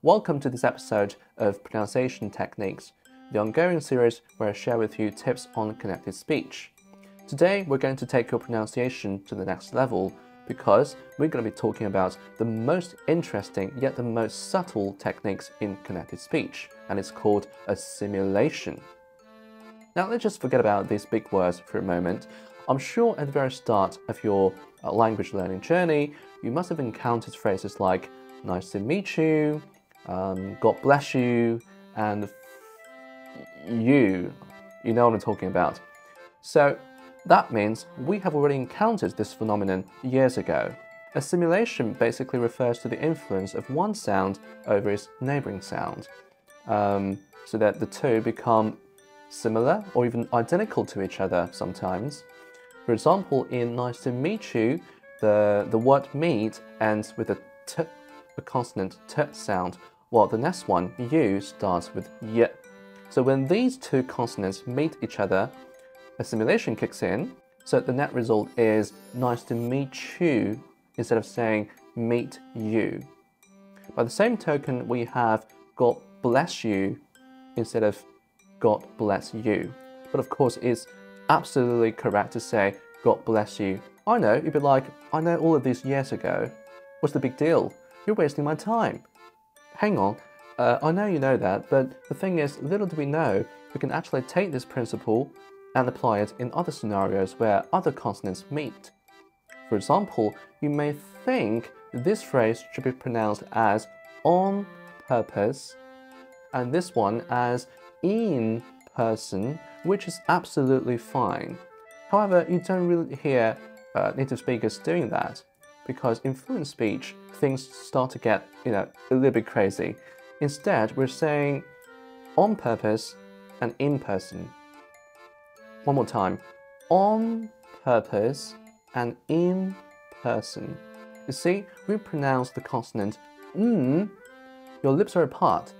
Welcome to this episode of Pronunciation Techniques, the ongoing series where I share with you tips on connected speech. Today we're going to take your pronunciation to the next level because we're going to be talking about the most interesting yet the most subtle techniques in connected speech, and it's called assimilation. Now let's just forget about these big words for a moment. I'm sure at the very start of your language learning journey, you must have encountered phrases like nice to meet you, God bless you, and you know what I'm talking about. So that means we have already encountered this phenomenon years ago. Assimilation basically refers to the influence of one sound over its neighboring sound, so that the two become similar or even identical to each other sometimes. For example, in nice to meet you, the word meet ends with a consonant t sound, while the next one, you, starts with y. So when these two consonants meet each other, assimilation kicks in, so the net result is nice to meet you instead of saying meet you. By the same token, we have God bless you instead of God bless you. But of course, it's absolutely correct to say God bless you. I know, you'd be like, I know all of this years ago. What's the big deal? You're wasting my time. Hang on, I know you know that, but the thing is, little do we know, we can actually take this principle and apply it in other scenarios where other consonants meet. For example, you may think this phrase should be pronounced as on purpose, and this one as in person, which is absolutely fine. However, you don't really hear native speakers doing that, because in fluent speech, things start to get, a little bit crazy. Instead, we're saying on purpose and in person. One more time. On purpose and in person. You see, we pronounce the consonant your lips are apart,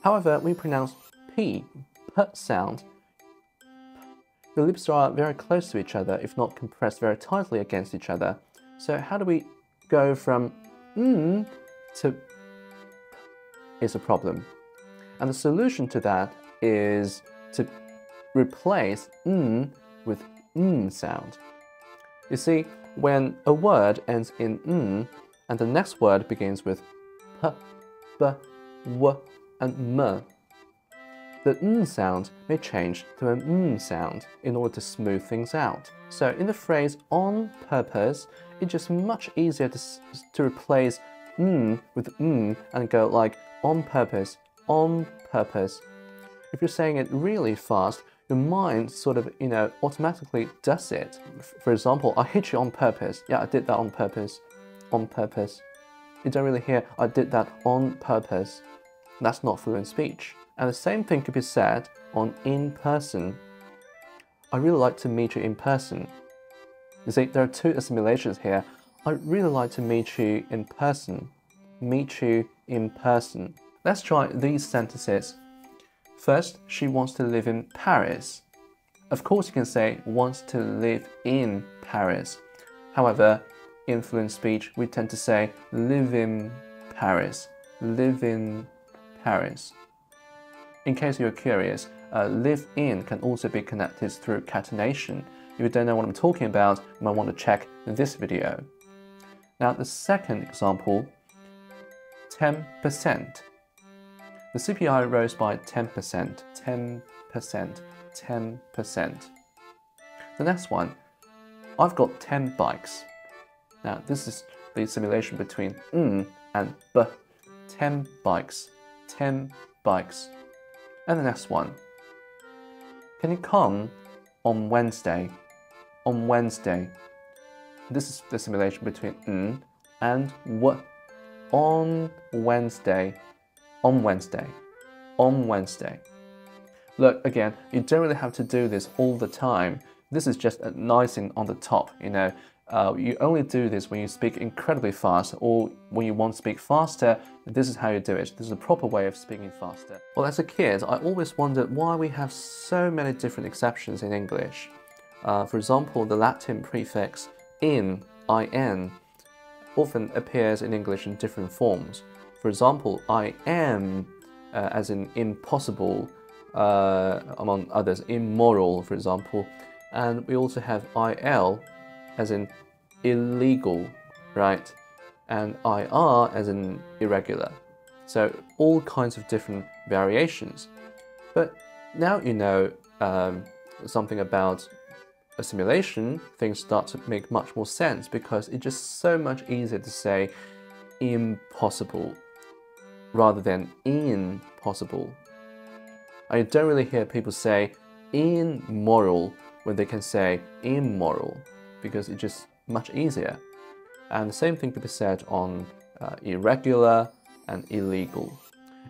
However, we pronounce p sound. Your lips are very close to each other, if not compressed very tightly against each other. So how do we go from to p is a problem. And the solution to that is to replace with sound. You see, when a word ends in and the next word begins with p, b, w, and m, the sound may change to a sound in order to smooth things out. So in the phrase on purpose, it's just much easier to replace with and go like on purpose, on purpose. If you're saying it really fast, your mind sort of, automatically does it. For example, I hit you on purpose. Yeah, I did that on purpose, on purpose. You don't really hear, I did that on purpose. That's not fluent speech. And the same thing could be said on in person. I really like to meet you in person. You see, there are two assimilations here. I'd really like to meet you in person. Meet you in person. Let's try these sentences. First, she wants to live in Paris. Of course, you can say wants to live in Paris. However, in fluent speech, we tend to say live in Paris. Live in Paris. In case you're curious, live in can also be connected through catenation. If you don't know what I'm talking about, you might want to check this video. Now, the second example, 10%. The CPI rose by 10%, 10%, 10%. The next one, I've got 10 bikes. Now, this is the assimilation between and b. 10 bikes, 10 bikes. And the next one, can you come on Wednesday? On Wednesday. This is the assimilation between and w. On Wednesday. On Wednesday. On Wednesday. Look, again, you don't really have to do this all the time. This is just an icing on the top, You only do this when you speak incredibly fast, or when you want to speak faster. This is how you do it. This is a proper way of speaking faster. Well, as a kid, I always wondered why we have so many different exceptions in English. For example, the Latin prefix in, often appears in English in different forms. For example, I am, as in impossible, among others, immoral, for example. And we also have IL, as in illegal, right? And IR, as in irregular. So all kinds of different variations. But now you know something about assimilation, things start to make much more sense because it's just so much easier to say impossible rather than impossible. I don't really hear people say immoral when they can say immoral because it's just much easier. And the same thing could be said on irregular and illegal.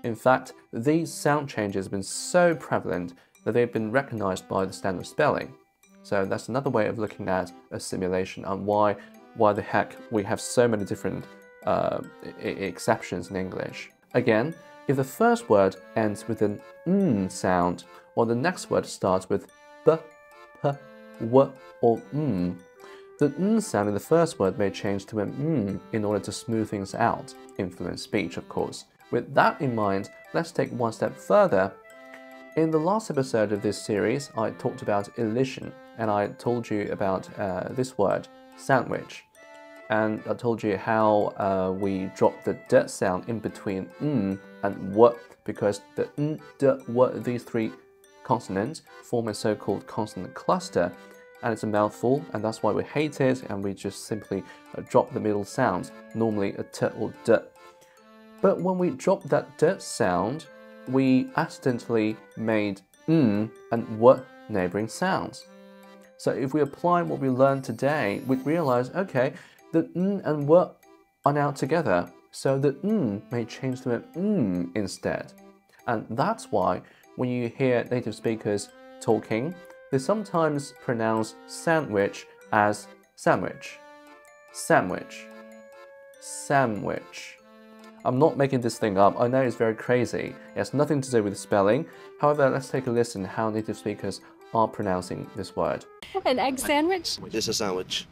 In fact, these sound changes have been so prevalent that they've been recognized by the standard spelling. So that's another way of looking at assimilation and why the heck we have so many different exceptions in English. Again, if the first word ends with an n sound, while the next word starts with b, p, w, or m, the n sound in the first word may change to an m in order to smooth things out, in fluent speech, of course. With that in mind, let's take one step further. In the last episode of this series, I talked about elision, and I told you about this word, sandwich. And I told you how we drop the d sound in between n and w because the n, d, w, these three consonants form a so-called consonant cluster, and it's a mouthful, and that's why we hate it, and we just simply drop the middle sounds, normally a t or d. But when we drop that d sound, we accidentally made n and w neighboring sounds. So if we apply what we learned today, we realize, okay, the n and w are now together, so the n may change to an m instead. And that's why when you hear native speakers talking, they sometimes pronounce sandwich as sandwich, sandwich, sandwich. I'm not making this thing up, I know it's very crazy. It has nothing to do with spelling. However, let's take a listen how native speakers are pronouncing this word. An egg sandwich? It's a sandwich.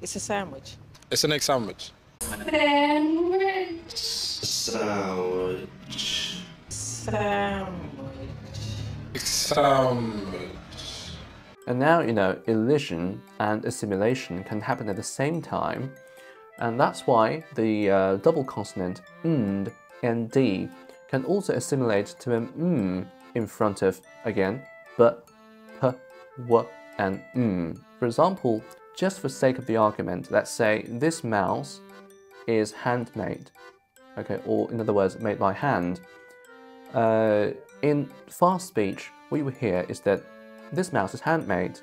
It's a sandwich. It's an egg sandwich. Sandwich. Sandwich. Sandwich. And now you know elision and assimilation can happen at the same time, and that's why the double consonant nd and d can also assimilate to an m in front of, again, b, p, w, and m. For example, just for sake of the argument, let's say this mouse is handmade, okay, or in other words, made by hand. In fast speech, what you will hear is that this mouse is handmade.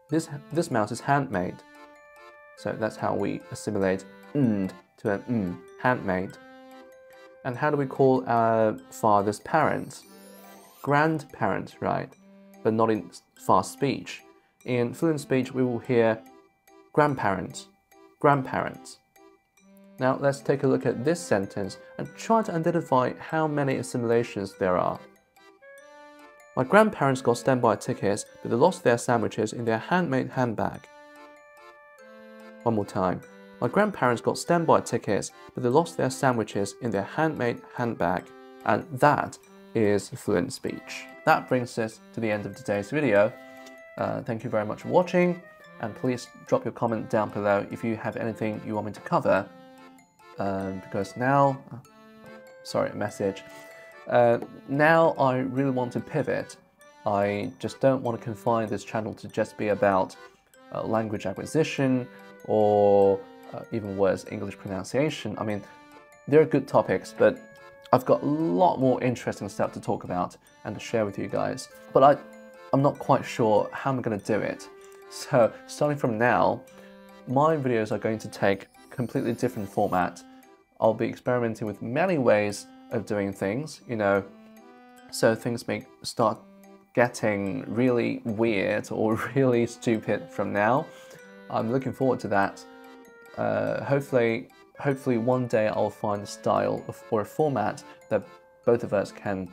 This mouse is handmade. So that's how we assimilate nd to an m, handmade. And how do we call our father's parents? Grandparent, right? But not in fast speech. In fluent speech, we will hear grandparents, grandparents. Now let's take a look at this sentence and try to identify how many assimilations there are. My grandparents got standby tickets, but they lost their sandwiches in their handmade handbag. One more time. My grandparents got standby tickets, but they lost their sandwiches in their handmade handbag. And that is fluent speech. That brings us to the end of today's video. Thank you very much for watching, and please drop your comment down below if you have anything you want me to cover. Because now, sorry, a message. Now I really want to pivot. I just don't want to confine this channel to just be about language acquisition or even worse, English pronunciation. I mean, they're good topics, but I've got a lot more interesting stuff to talk about and to share with you guys. But I'm not quite sure how I'm going to do it. So starting from now, my videos are going to take completely different format. I'll be experimenting with many ways of doing things, you know, so things may start getting really weird or really stupid from now. I'm looking forward to that. Hopefully one day I'll find a style or a format that both of us can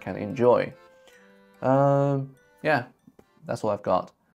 enjoy. Yeah, that's all I've got.